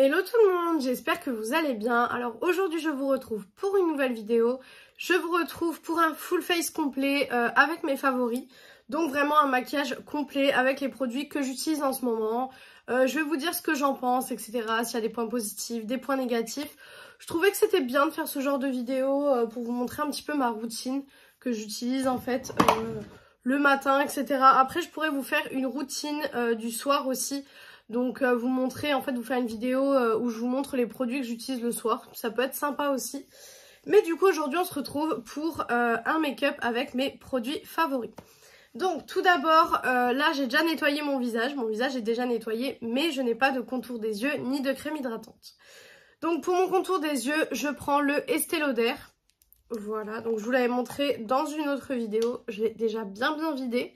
Hello tout le monde, j'espère que vous allez bien. Alors aujourd'hui je vous retrouve pour une nouvelle vidéo. Je vous retrouve pour un full face complet avec mes favoris. Donc vraiment un maquillage complet avec les produits que j'utilise en ce moment. Je vais vous dire ce que j'en pense, etc. S'il y a des points positifs, des points négatifs. Je trouvais que c'était bien de faire ce genre de vidéo pour vous montrer un petit peu ma routine que j'utilise en fait le matin, etc. Après je pourrais vous faire une routine du soir aussi. Donc vous montrer, en fait vous faire une vidéo où je vous montre les produits que j'utilise le soir. Ça peut être sympa aussi. Mais du coup aujourd'hui on se retrouve pour un make-up avec mes produits favoris. Donc tout d'abord, là j'ai déjà nettoyé mon visage. Mon visage est déjà nettoyé mais je n'ai pas de contour des yeux ni de crème hydratante. Donc pour mon contour des yeux, je prends le Estée Lauder. Voilà, donc je vous l'avais montré dans une autre vidéo. Je l'ai déjà bien vidé.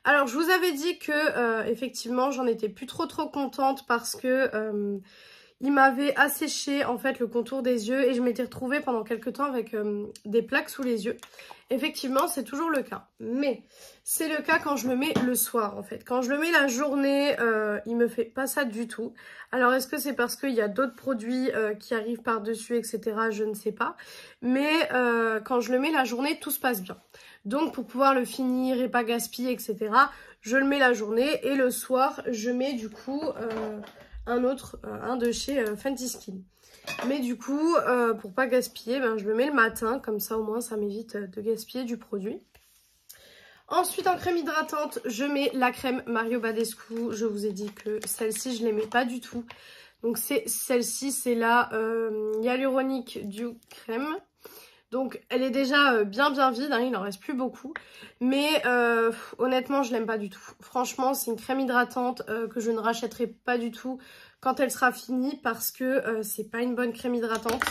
Alors je vous avais dit que effectivement j'en étais plus trop contente parce que il m'avait asséché en fait le contour des yeux et je m'étais retrouvée pendant quelques temps avec des plaques sous les yeux. Effectivement c'est toujours le cas, mais c'est le cas quand je le mets le soir en fait. Quand je le mets la journée, il me fait pas ça du tout. Alors est-ce que c'est parce qu'il y a d'autres produits qui arrivent par dessus, etc. Je ne sais pas, mais quand je le mets la journée tout se passe bien. Donc pour pouvoir le finir et pas gaspiller, etc., je le mets la journée et le soir, je mets du coup un de chez Fenty Skin. Mais du coup, pour pas gaspiller, ben, je le mets le matin, comme ça au moins ça m'évite de gaspiller du produit. Ensuite en crème hydratante, je mets la crème Mario Badescu. Je vous ai dit que celle-ci, je ne l'aimais pas du tout. Donc c'est celle-ci, c'est la Hyaluronic Dew Crème. Donc elle est déjà bien vide, hein, il n'en reste plus beaucoup. Mais honnêtement, je l'aime pas du tout. Franchement, c'est une crème hydratante que je ne rachèterai pas du tout quand elle sera finie parce que c'est pas une bonne crème hydratante.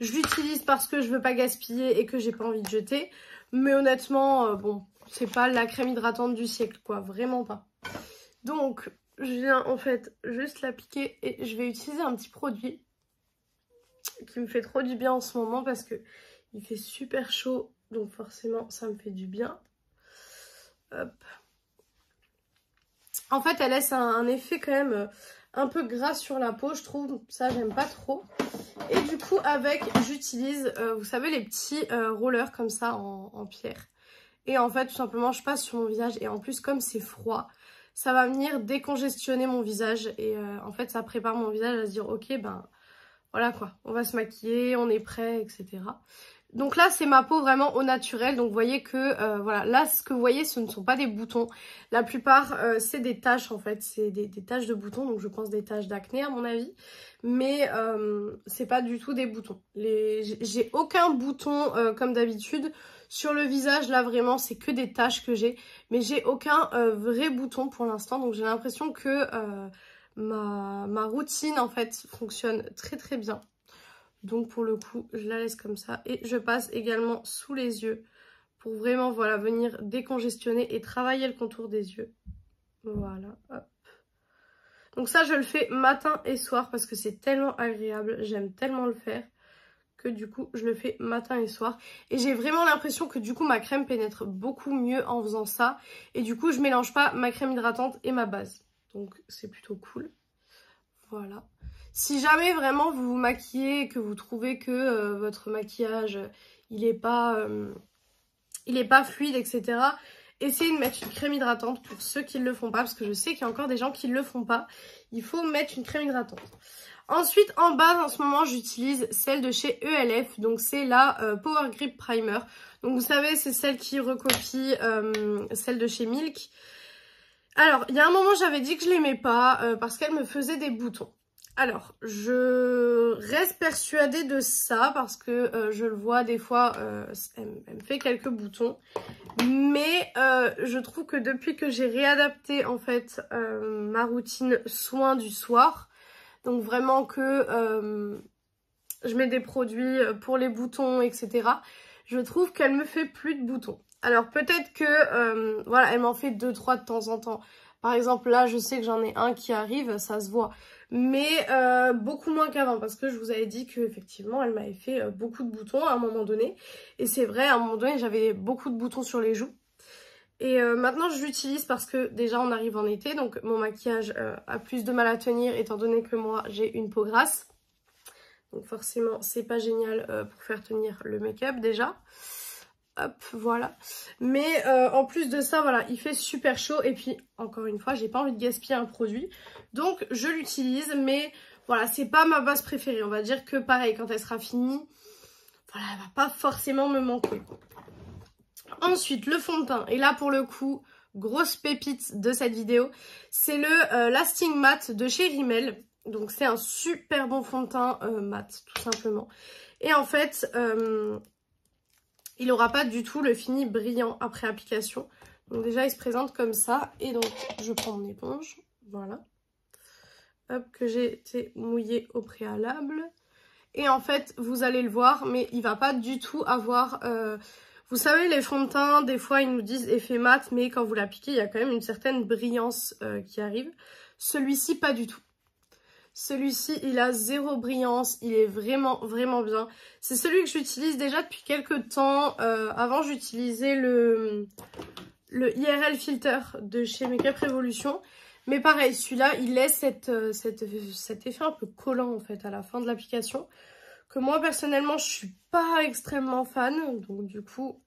Je l'utilise parce que je veux pas gaspiller et que j'ai pas envie de jeter. Mais honnêtement, bon, c'est pas la crème hydratante du siècle, quoi. Vraiment pas. Donc, je viens en fait juste l'appliquer et je vais utiliser un petit produit qui me fait trop du bien en ce moment parce que il fait super chaud, donc forcément ça me fait du bien. Hop. En fait, elle laisse un effet quand même un peu gras sur la peau, je trouve. Ça, j'aime pas trop. Et du coup, avec, j'utilise, vous savez, les petits rollers comme ça en pierre. Et en fait, tout simplement, je passe sur mon visage. Et en plus, comme c'est froid, ça va venir décongestionner mon visage. Et en fait, ça prépare mon visage à se dire, ok, ben voilà quoi, on va se maquiller, on est prêt, etc. Donc là, c'est ma peau vraiment au naturel. Donc vous voyez que, voilà, là, ce que vous voyez, ce ne sont pas des boutons. La plupart, c'est des taches, en fait. C'est des taches de boutons. Donc je pense des taches d'acné, à mon avis. Mais c'est pas du tout des boutons. J'ai aucun bouton, comme d'habitude. Sur le visage, là, vraiment, c'est que des taches que j'ai. Mais j'ai aucun vrai bouton pour l'instant. Donc j'ai l'impression que ma routine, en fait, fonctionne très bien. Donc pour le coup, je la laisse comme ça. Et je passe également sous les yeux pour vraiment, voilà, venir décongestionner et travailler le contour des yeux. Voilà, hop. Donc ça, je le fais matin et soir parce que c'est tellement agréable. J'aime tellement le faire que du coup, je le fais matin et soir. Et j'ai vraiment l'impression que du coup, ma crème pénètre beaucoup mieux en faisant ça. Et du coup, je mélange pas ma crème hydratante et ma base. Donc c'est plutôt cool. Voilà. Si jamais vraiment vous vous maquillez et que vous trouvez que votre maquillage il est pas fluide, etc. Essayez de mettre une crème hydratante pour ceux qui ne le font pas, parce que je sais qu'il y a encore des gens qui ne le font pas. Il faut mettre une crème hydratante. Ensuite, en base, en ce moment, j'utilise celle de chez ELF. Donc, c'est la Power Grip Primer. Donc, vous savez, c'est celle qui recopie celle de chez Milk. Alors, il y a un moment, j'avais dit que je l'aimais pas parce qu'elle me faisait des boutons. Alors, je reste persuadée de ça parce que je le vois des fois, elle me fait quelques boutons. Mais je trouve que depuis que j'ai réadapté en fait ma routine soin du soir, donc vraiment que je mets des produits pour les boutons, etc. Je trouve qu'elle me fait plus de boutons. Alors peut-être que, voilà, elle m'en fait 2-3 de temps en temps. Par exemple, là, je sais que j'en ai un qui arrive, ça se voit. Mais beaucoup moins qu'avant, parce que je vous avais dit qu'effectivement, elle m'avait fait beaucoup de boutons à un moment donné. Et c'est vrai, à un moment donné, j'avais beaucoup de boutons sur les joues. Et maintenant je l'utilise parce que déjà on arrive en été, donc mon maquillage a plus de mal à tenir étant donné que moi j'ai une peau grasse. Donc forcément c'est pas génial pour faire tenir le make-up déjà. Hop, voilà. Mais en plus de ça, voilà, il fait super chaud. Et puis, encore une fois, j'ai pas envie de gaspiller un produit. Donc, je l'utilise. Mais voilà, c'est pas ma base préférée. On va dire que pareil, quand elle sera finie, voilà, elle va pas forcément me manquer. Ensuite, le fond de teint. Et là, pour le coup, grosse pépite de cette vidéo. C'est le Lasting Matte de chez Rimmel. Donc, c'est un super bon fond de teint mat, tout simplement. Et en fait... il n'aura pas du tout le fini brillant après application. Donc déjà, il se présente comme ça. Et donc, je prends mon éponge. Voilà. Hop, que j'ai été mouillée au préalable. Et en fait, vous allez le voir, mais il va pas du tout avoir... vous savez, les fonds de teint, des fois, ils nous disent effet mat, mais quand vous l'appliquez, il y a quand même une certaine brillance qui arrive. Celui-ci, pas du tout. Celui-ci, il a zéro brillance, il est vraiment, vraiment bien. C'est celui que j'utilise déjà depuis quelques temps. Avant, j'utilisais le IRL Filter de chez Makeup Revolution. Mais pareil, celui-là, il laisse cet effet un peu collant, en fait, à la fin de l'application. Que moi, personnellement, je suis pas extrêmement fan. Donc, du coup...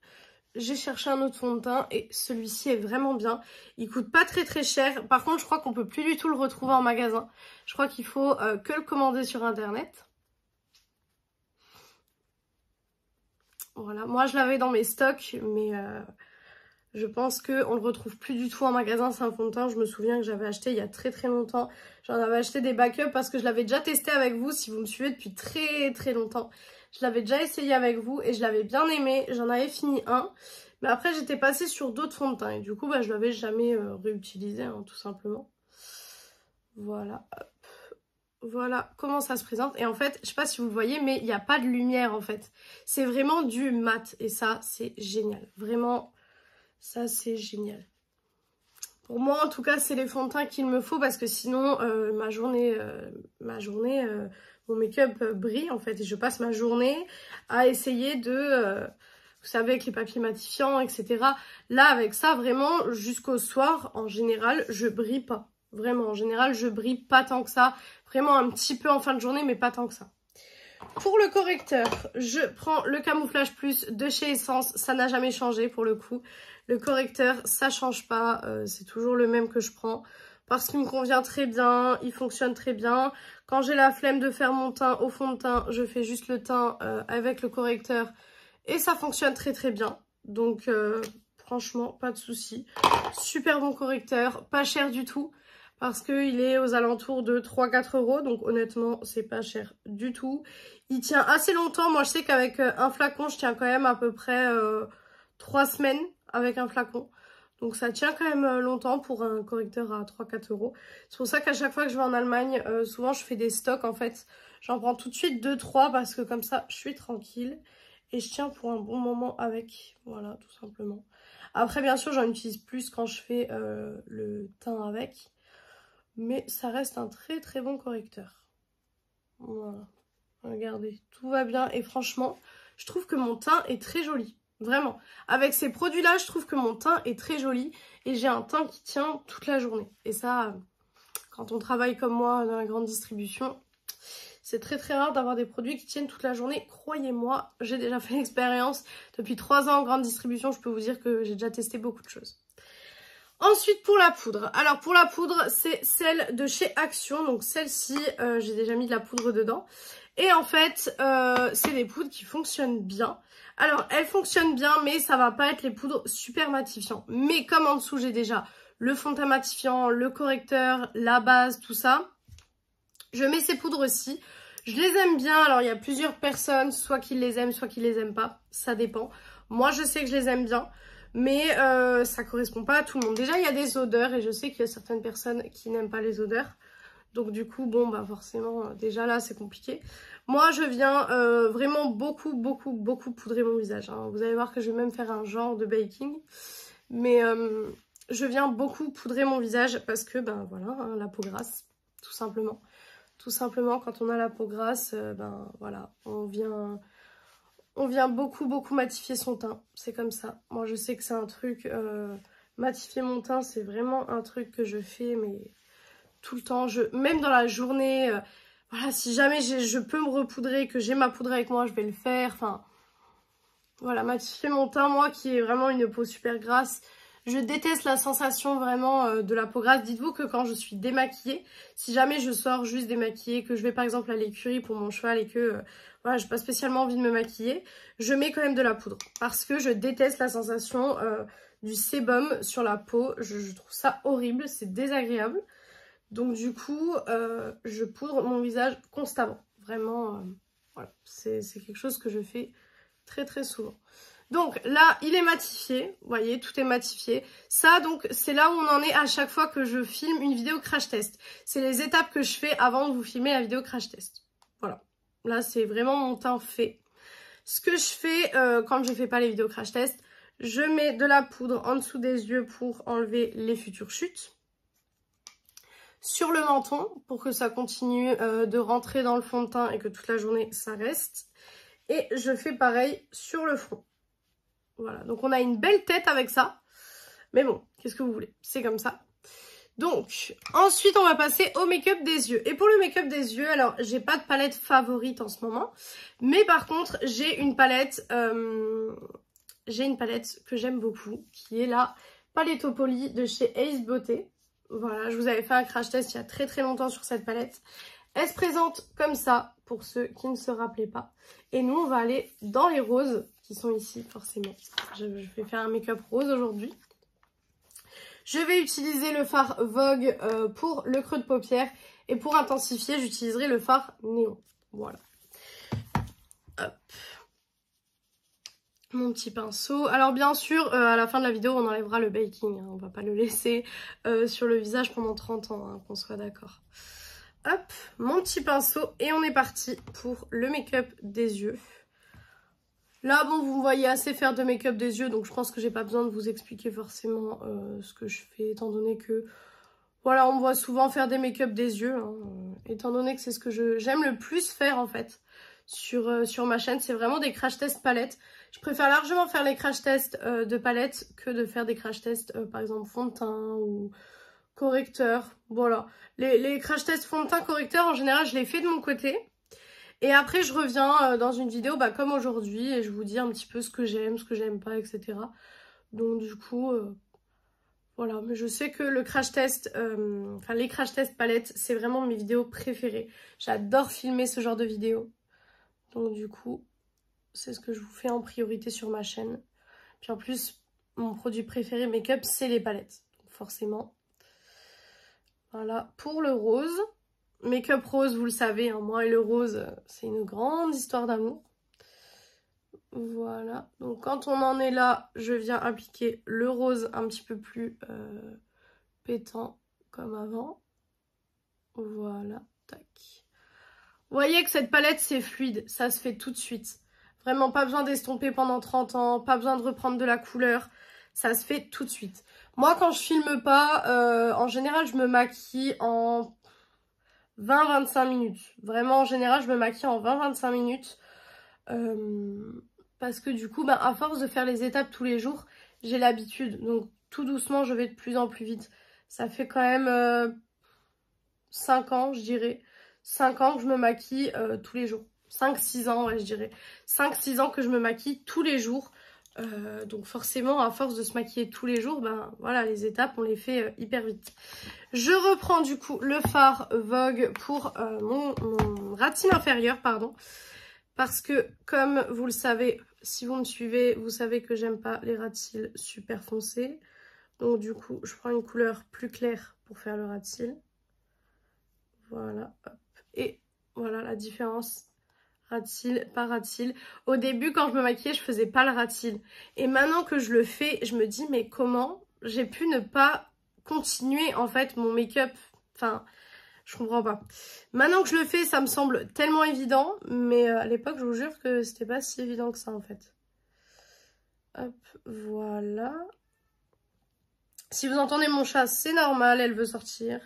j'ai cherché un autre fond de teint et celui-ci est vraiment bien. Il coûte pas très très cher. Par contre, je crois qu'on peut plus du tout le retrouver en magasin. Je crois qu'il faut que le commander sur internet. Voilà, moi je l'avais dans mes stocks, mais je pense qu'on le retrouve plus du tout en magasin. C'est un fond de teint, je me souviens que j'avais acheté il y a très très longtemps. J'en avais acheté des backups parce que je l'avais déjà testé avec vous si vous me suivez depuis très très longtemps. Je l'avais déjà essayé avec vous et je l'avais bien aimé. J'en avais fini un. Mais après, j'étais passée sur d'autres fonds de teint. Et du coup, bah, je l'avais jamais réutilisé, hein, tout simplement. Voilà. Hop. Voilà comment ça se présente. Et en fait, je sais pas si vous le voyez, mais il n'y a pas de lumière, en fait. C'est vraiment du mat. Et ça, c'est génial. Vraiment, ça, c'est génial. Pour moi, en tout cas, c'est les fonds de teint qu'il me faut. Parce que sinon, ma journée... mon make-up brille en fait et je passe ma journée à essayer de, vous savez, avec les papiers matifiants, etc. Là, avec ça, vraiment, jusqu'au soir, en général, je brille pas. Vraiment, en général, je brille pas tant que ça. Vraiment un petit peu en fin de journée, mais pas tant que ça. Pour le correcteur, je prends le Camouflage Plus de chez Essence. Ça n'a jamais changé pour le coup. Le correcteur, ça change pas. C'est toujours le même que je prends. Parce qu'il me convient très bien, il fonctionne très bien. Quand j'ai la flemme de faire mon teint au fond de teint, je fais juste le teint avec le correcteur. Et ça fonctionne très très bien. Donc franchement, pas de souci. Super bon correcteur, pas cher du tout. Parce qu'il est aux alentours de 3-4 €. Donc honnêtement, c'est pas cher du tout. Il tient assez longtemps. Moi, je sais qu'avec un flacon, je tiens quand même à peu près 3 semaines avec un flacon. Donc ça tient quand même longtemps pour un correcteur à 3-4 €. C'est pour ça qu'à chaque fois que je vais en Allemagne, souvent je fais des stocks en fait. J'en prends tout de suite 2-3 parce que comme ça je suis tranquille. Et je tiens pour un bon moment avec. Voilà, tout simplement. Après bien sûr j'en utilise plus quand je fais le teint avec. Mais ça reste un très très bon correcteur. Voilà. Regardez, tout va bien. Et franchement, je trouve que mon teint est très joli. Vraiment. Avec ces produits-là, je trouve que mon teint est très joli. Et j'ai un teint qui tient toute la journée. Et ça, quand on travaille comme moi dans la grande distribution, c'est très très rare d'avoir des produits qui tiennent toute la journée. Croyez-moi, j'ai déjà fait l'expérience. Depuis 3 ans en grande distribution, je peux vous dire que j'ai déjà testé beaucoup de choses. Ensuite, pour la poudre. Alors, pour la poudre, c'est celle de chez Action. Donc, celle-ci, j'ai déjà mis de la poudre dedans. Et en fait, c'est des poudres qui fonctionnent bien. Alors, elles fonctionnent bien, mais ça va pas être les poudres super matifiantes. Mais comme en dessous, j'ai déjà le fond de teint matifiant, le correcteur, la base, tout ça. Je mets ces poudres-ci. Je les aime bien. Alors, il y a plusieurs personnes, soit qui les aiment, soit qui les aiment pas. Ça dépend. Moi, je sais que je les aime bien. Mais ça correspond pas à tout le monde. Déjà, il y a des odeurs et je sais qu'il y a certaines personnes qui n'aiment pas les odeurs. Donc du coup, bon, bah forcément, déjà là, c'est compliqué. Moi, je viens vraiment beaucoup poudrer mon visage. Hein. Vous allez voir que je vais même faire un genre de baking. Mais je viens beaucoup poudrer mon visage parce que, ben voilà, hein, la peau grasse, tout simplement. Tout simplement, quand on a la peau grasse, ben voilà, on vient beaucoup matifier son teint. C'est comme ça. Moi, je sais que c'est un truc Matifier mon teint, c'est vraiment un truc que je fais, mais tout le temps. Même dans la journée, voilà, si jamais je peux me repoudrer, que j'ai ma poudre avec moi, je vais le faire. Enfin, voilà, matifier mon teint, moi qui ai vraiment une peau super grasse. Je déteste la sensation vraiment de la peau grasse. Dites-vous que quand je suis démaquillée, si jamais je sors juste démaquillée, que je vais par exemple à l'écurie pour mon cheval et que voilà, j'ai pas spécialement envie de me maquiller, je mets quand même de la poudre. Parce que je déteste la sensation du sébum sur la peau. Je trouve ça horrible, c'est désagréable. Donc du coup, je poudre mon visage constamment. Vraiment, voilà, c'est quelque chose que je fais très très souvent. Donc là, il est matifié, vous voyez, tout est matifié. Ça, donc, c'est là où on en est à chaque fois que je filme une vidéo crash test. C'est les étapes que je fais avant de vous filmer la vidéo crash test. Voilà, là, c'est vraiment mon teint fait. Ce que je fais quand je fais pas les vidéos crash test, je mets de la poudre en dessous des yeux pour enlever les futures chutes. Sur le menton, pour que ça continue de rentrer dans le fond de teint et que toute la journée, ça reste. Et je fais pareil sur le front. Voilà, donc on a une belle tête avec ça. Mais bon, qu'est-ce que vous voulez? C'est comme ça. Donc, ensuite, on va passer au make-up des yeux. Et pour le make-up des yeux, alors, j'ai pas de palette favorite en ce moment. Mais par contre, j'ai une palette que j'aime beaucoup, qui est la Paletto Poli de chez Ace Beauté. Voilà, je vous avais fait un crash test il y a très très longtemps sur cette palette. Elle se présente comme ça, pour ceux qui ne se rappelaient pas. Et nous, on va aller dans les roses, qui sont ici, forcément. Je vais faire un make-up rose aujourd'hui. Je vais utiliser le fard Vogue pour le creux de paupière. Et pour intensifier, j'utiliserai le fard Néon. Voilà. Hop. Mon petit pinceau. Alors bien sûr, à la fin de la vidéo, on enlèvera le baking. Hein. On va pas le laisser sur le visage pendant 30 ans, hein, qu'on soit d'accord. Hop, mon petit pinceau et on est parti pour le make-up des yeux. Là, bon, vous me voyez assez faire de make-up des yeux, donc je pense que j'ai pas besoin de vous expliquer forcément ce que je fais, étant donné que, voilà, on me voit souvent faire des make-up des yeux, hein, étant donné que c'est ce que j'aime le plus faire, en fait, sur ma chaîne. C'est vraiment des crash tests palettes. Je préfère largement faire les crash tests de palettes que de faire des crash tests, par exemple, fond de teint ou correcteur. Voilà, les crash tests fond de teint correcteur, en général, je les fais de mon côté. Et après, je reviens dans une vidéo comme aujourd'hui et je vous dis un petit peu ce que j'aime pas, etc. Donc du coup, voilà. Mais je sais que le crash test, enfin les crash tests palettes, c'est vraiment mes vidéos préférées. J'adore filmer ce genre de vidéos. Donc du coup, c'est ce que je vous fais en priorité sur ma chaîne. Puis en plus, mon produit préféré make-up, c'est les palettes. Donc forcément. Voilà, pour le rose. Make-up rose, vous le savez, hein, moi et le rose, c'est une grande histoire d'amour. Voilà, donc quand on en est là, je viens appliquer le rose un petit peu plus pétant comme avant. Voilà, tac. Vous voyez que cette palette, c'est fluide, ça se fait tout de suite. Vraiment, pas besoin d'estomper pendant 30 ans, pas besoin de reprendre de la couleur. Ça se fait tout de suite. Moi, quand je filme pas, en général, je me maquille en 20-25 minutes. Vraiment, en général, je me maquille en 20-25 minutes. Parce que du coup, à force de faire les étapes tous les jours, j'ai l'habitude. Donc, tout doucement, je vais de plus en plus vite. Ça fait quand même 5 ans, je dirais. 5 ans que je me maquille tous les jours. 5-6 ans, ouais, je dirais. 5-6 ans que je me maquille tous les jours. Donc forcément, à force de se maquiller tous les jours, voilà, les étapes, on les fait hyper vite. Je reprends du coup le fard Vogue pour mon ras de cils inférieur, pardon. Parce que, comme vous le savez, si vous me suivez, vous savez que j'aime pas les ras de cils super foncés. Donc du coup, je prends une couleur plus claire pour faire le ras de cils. Voilà, hop. Et voilà la différence. Ras de cils, pas ras de cils. Au début, quand je me maquillais, je faisais pas le ras de cils. Et maintenant que je le fais, je me dis, mais comment j'ai pu ne pas continuer, en fait, mon make-up? Enfin, je comprends pas. Maintenant que je le fais, ça me semble tellement évident. Mais à l'époque, je vous jure que c'était pas si évident que ça, en fait. Hop, voilà. Si vous entendez mon chat, c'est normal, elle veut sortir.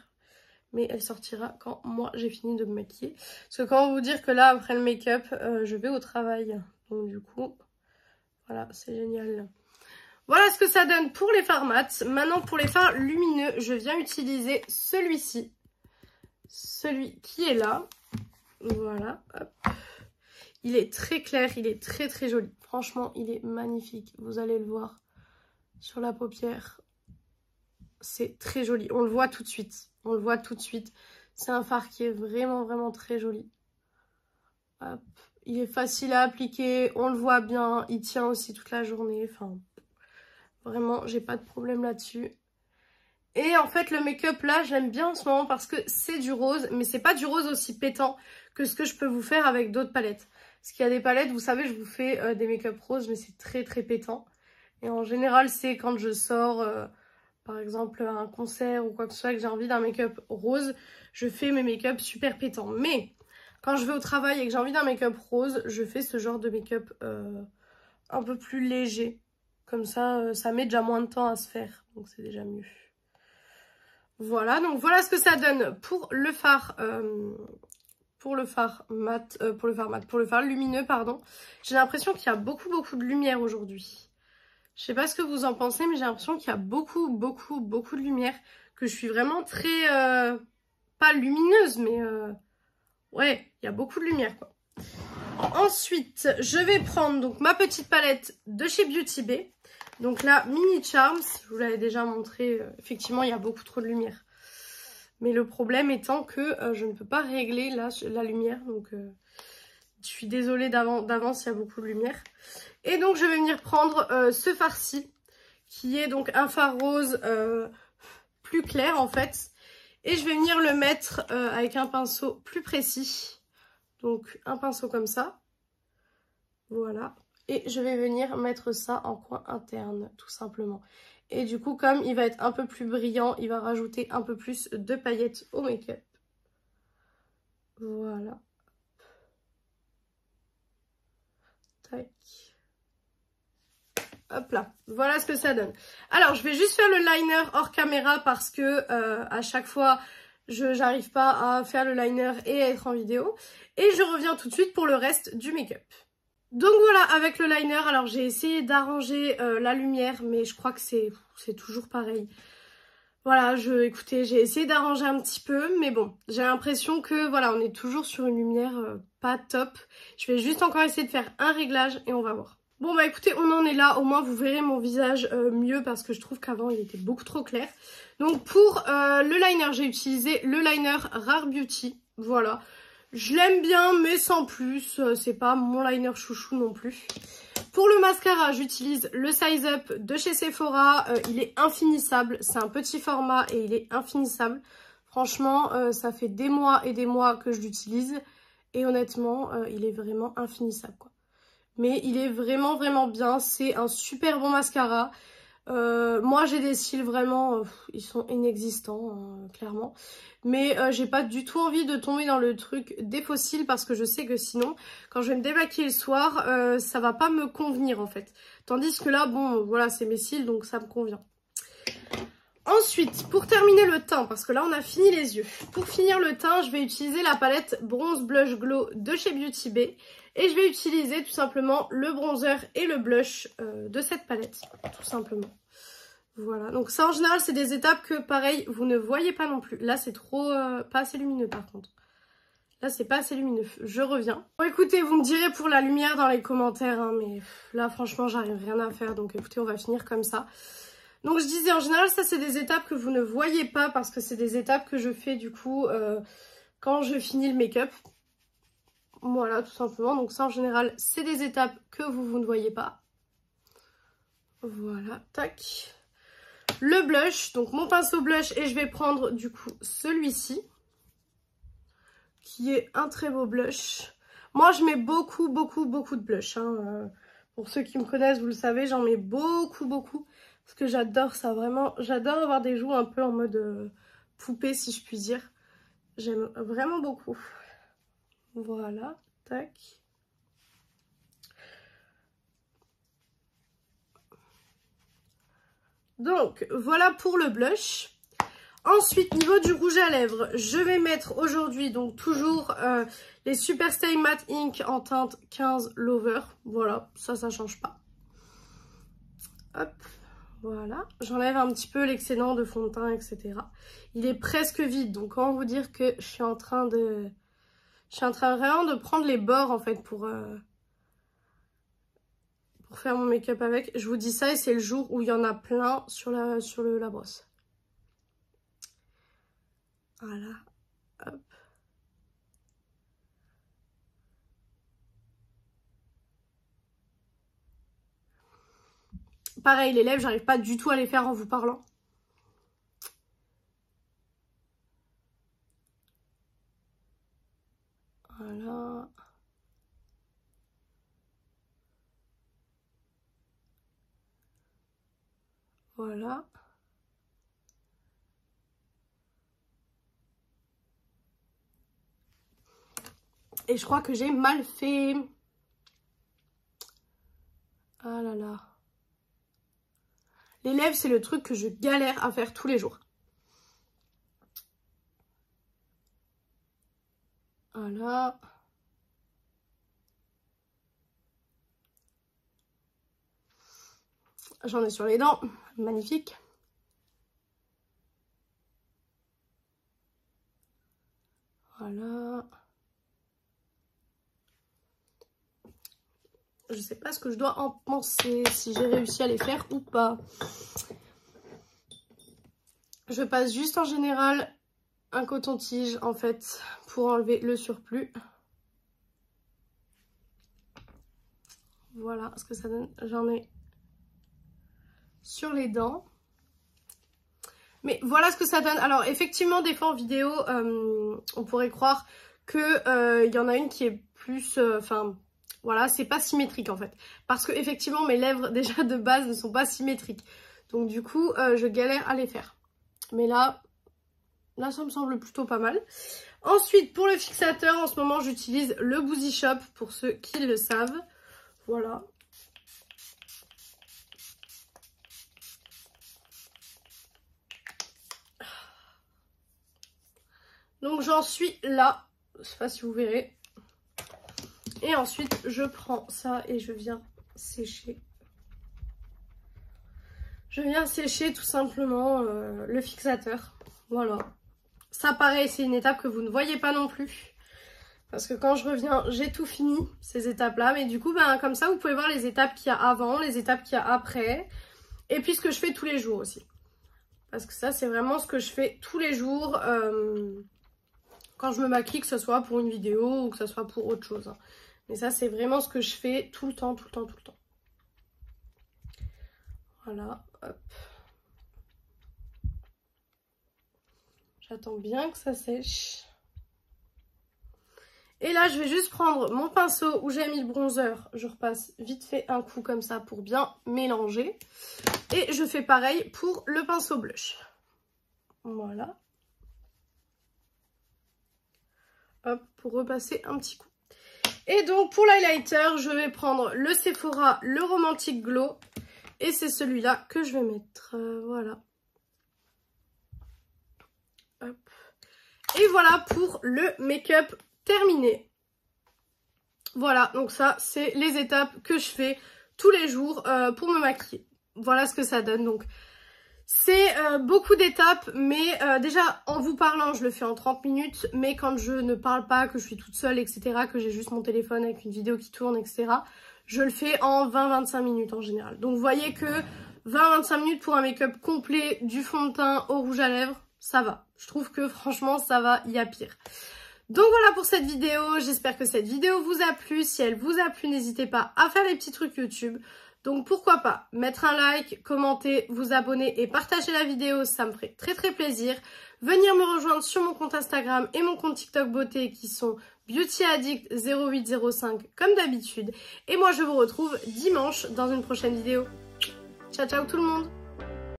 Mais elle sortira quand moi j'ai fini de me maquiller. Parce que comment vous dire que là, après le make-up, je vais au travail. Donc du coup, voilà, c'est génial. Voilà ce que ça donne pour les fards mat. Maintenant pour les fards lumineux, je viens utiliser celui-ci. Celui qui est là. Voilà. Hop. Il est très clair, il est très très joli. Franchement, il est magnifique. Vous allez le voir sur la paupière. C'est très joli. On le voit tout de suite. On le voit tout de suite. C'est un fard qui est vraiment vraiment très joli. Hop. Il est facile à appliquer. On le voit bien. Il tient aussi toute la journée. Enfin, vraiment, j'ai pas de problème là-dessus. Et en fait, le make-up là, j'aime bien en ce moment parce que c'est du rose. Mais c'est pas du rose aussi pétant que ce que je peux vous faire avec d'autres palettes. Parce qu'il y a des palettes, vous savez, je vous fais des make-up roses, mais c'est très très pétant. Et en général, c'est quand je sors, par exemple, à un concert ou quoi que ce soit, que j'ai envie d'un make-up rose, je fais mes make-up super pétants. Mais quand je vais au travail et que j'ai envie d'un make-up rose, je fais ce genre de make-up un peu plus léger. Comme ça, ça met déjà moins de temps à se faire. Donc c'est déjà mieux. Voilà, donc voilà ce que ça donne pour le fard... pour le fard lumineux, pardon. J'ai l'impression qu'il y a beaucoup de lumière aujourd'hui. Je sais pas ce que vous en pensez, mais j'ai l'impression qu'il y a beaucoup de lumière. Que je suis vraiment très... pas lumineuse, mais... ouais, il y a beaucoup de lumière, quoi. Ensuite, je vais prendre donc ma petite palette de chez Beauty Bay. Donc la Mini Charms, je vous l'avais déjà montré. Effectivement, il y a beaucoup trop de lumière. Mais le problème étant que je ne peux pas régler la lumière. Donc je suis désolée d'avance, il y a beaucoup de lumière. Et donc je vais venir prendre ce fard-ci. Qui est donc un fard rose plus clair en fait. Et je vais venir le mettre avec un pinceau plus précis. Donc un pinceau comme ça. Voilà. Et je vais venir mettre ça en coin interne tout simplement. Et du coup, comme il va être un peu plus brillant, il va rajouter un peu plus de paillettes au make-up. Voilà. Tac. Hop là. Voilà ce que ça donne. Alors, je vais juste faire le liner hors caméra parce que à chaque fois, je n'arrive pas à faire le liner et à être en vidéo. Et je reviens tout de suite pour le reste du make-up. Donc voilà, avec le liner, alors j'ai essayé d'arranger la lumière, mais je crois que c'est toujours pareil. Voilà, écoutez, j'ai essayé d'arranger un petit peu, mais bon, j'ai l'impression que voilà, on est toujours sur une lumière pas top. Je vais juste encore essayer de faire un réglage et on va voir. Bon bah écoutez, on en est là, au moins vous verrez mon visage mieux parce que je trouve qu'avant il était beaucoup trop clair. Donc pour le liner, j'ai utilisé le liner Rare Beauty, voilà. Je l'aime bien, mais sans plus. C'est pas mon liner chouchou non plus. Pour le mascara, j'utilise le Size Up de chez Sephora. Il est infinissable. C'est un petit format et il est infinissable. Franchement, ça fait des mois et des mois que je l'utilise. Et honnêtement, il est vraiment infinissable, quoi. Mais il est vraiment bien. C'est un super bon mascara. Moi j'ai des cils vraiment, ils sont inexistants hein, clairement, mais j'ai pas du tout envie de tomber dans le truc des faux cils parce que je sais que sinon quand je vais me démaquiller le soir ça va pas me convenir en fait, tandis que là bon voilà c'est mes cils donc ça me convient. Ensuite pour terminer le teint, parce que là on a fini les yeux, pour finir le teint je vais utiliser la palette Bronze Blush Glow de chez Beauty Bay. Et je vais utiliser tout simplement le bronzer et le blush de cette palette, tout simplement. Voilà, donc ça en général c'est des étapes que pareil vous ne voyez pas non plus. Là c'est trop pas assez lumineux par contre. Là c'est pas assez lumineux, je reviens. Bon écoutez, vous me direz pour la lumière dans les commentaires, hein, mais là franchement j'arrive rien à faire. Donc écoutez, on va finir comme ça. Donc je disais en général ça c'est des étapes que vous ne voyez pas parce que c'est des étapes que je fais du coup quand je finis le make-up. Voilà, tout simplement. Donc ça, en général, c'est des étapes que vous ne voyez pas. Voilà, tac. Le blush, donc mon pinceau blush. Et je vais prendre, du coup, celui-ci. Qui est un très beau blush. Moi, je mets beaucoup de blush. Hein. Pour ceux qui me connaissent, vous le savez, j'en mets beaucoup. Parce que j'adore ça, vraiment. J'adore avoir des joues un peu en mode poupée, si je puis dire. J'aime vraiment beaucoup. Voilà, tac. Donc, voilà pour le blush. Ensuite, niveau du rouge à lèvres, je vais mettre aujourd'hui, donc toujours les Super Stay Matte Ink en teinte 15 Lover. Voilà, ça change pas. Hop. Voilà, j'enlève un petit peu l'excédent de fond de teint, etc. Il est presque vide, donc comment vous dire que je suis en train vraiment de prendre les bords en fait pour faire mon make-up avec. Je vous dis ça et c'est le jour où il y en a plein sur la brosse. Voilà, hop. Pareil, les lèvres, j'arrive pas du tout à les faire en vous parlant. Voilà. Voilà. Et je crois que j'ai mal fait. Ah là là. Les lèvres, c'est le truc que je galère à faire tous les jours. Voilà. J'en ai sur les dents. Magnifique. Voilà. Je sais pas ce que je dois en penser, si j'ai réussi à les faire ou pas. Je passe juste en général un coton-tige en fait pour enlever le surplus. Voilà ce que ça donne. J'en ai sur les dents. Mais voilà ce que ça donne. Alors effectivement des fois en vidéo on pourrait croire que y en a une qui est plus... voilà, c'est pas symétrique en fait. Parce que effectivement mes lèvres déjà de base ne sont pas symétriques. Donc du coup je galère à les faire. Mais là ça me semble plutôt pas mal. Ensuite pour le fixateur en ce moment j'utilise le Boozy Shop pour ceux qui le savent. Voilà. Donc j'en suis là, je sais pas si vous verrez. Et ensuite je prends ça et je viens sécher. Je viens sécher tout simplement le fixateur. Voilà. Ça pareil, c'est une étape que vous ne voyez pas non plus. Parce que quand je reviens, j'ai tout fini, ces étapes-là. Mais du coup, ben, comme ça, vous pouvez voir les étapes qu'il y a avant, les étapes qu'il y a après. Et puis ce que je fais tous les jours aussi. Parce que ça, c'est vraiment ce que je fais tous les jours quand je me maquille, que ce soit pour une vidéo ou que ce soit pour autre chose. Mais ça, c'est vraiment ce que je fais tout le temps, tout le temps, tout le temps. Voilà, hop. J'attends bien que ça sèche. Et là, je vais juste prendre mon pinceau où j'ai mis le bronzer. Je repasse vite fait un coup comme ça pour bien mélanger. Et je fais pareil pour le pinceau blush. Voilà. Hop, pour repasser un petit coup. Et donc, pour l'highlighter, je vais prendre le Sephora, le Romantic Glow. Et c'est celui-là que je vais mettre. Voilà. Hop. Et voilà pour le make-up terminé. Voilà, donc ça, c'est les étapes que je fais tous les jours pour me maquiller. Voilà ce que ça donne. Donc, c'est beaucoup d'étapes, mais déjà, en vous parlant, je le fais en 30 minutes. Mais quand je ne parle pas, que je suis toute seule, etc., que j'ai juste mon téléphone avec une vidéo qui tourne, etc., je le fais en 20-25 minutes en général. Donc, vous voyez que 20-25 minutes pour un make-up complet, du fond de teint au rouge à lèvres, ça va. Je trouve que franchement, ça va, il y a pire. Donc voilà pour cette vidéo, j'espère que cette vidéo vous a plu. Si elle vous a plu, n'hésitez pas à faire les petits trucs YouTube. Donc pourquoi pas mettre un like, commenter, vous abonner et partager la vidéo, ça me ferait très très plaisir. Venir me rejoindre sur mon compte Instagram et mon compte TikTok beauté qui sont beautyaddict0805 comme d'habitude. Et moi je vous retrouve dimanche dans une prochaine vidéo. Ciao ciao tout le monde!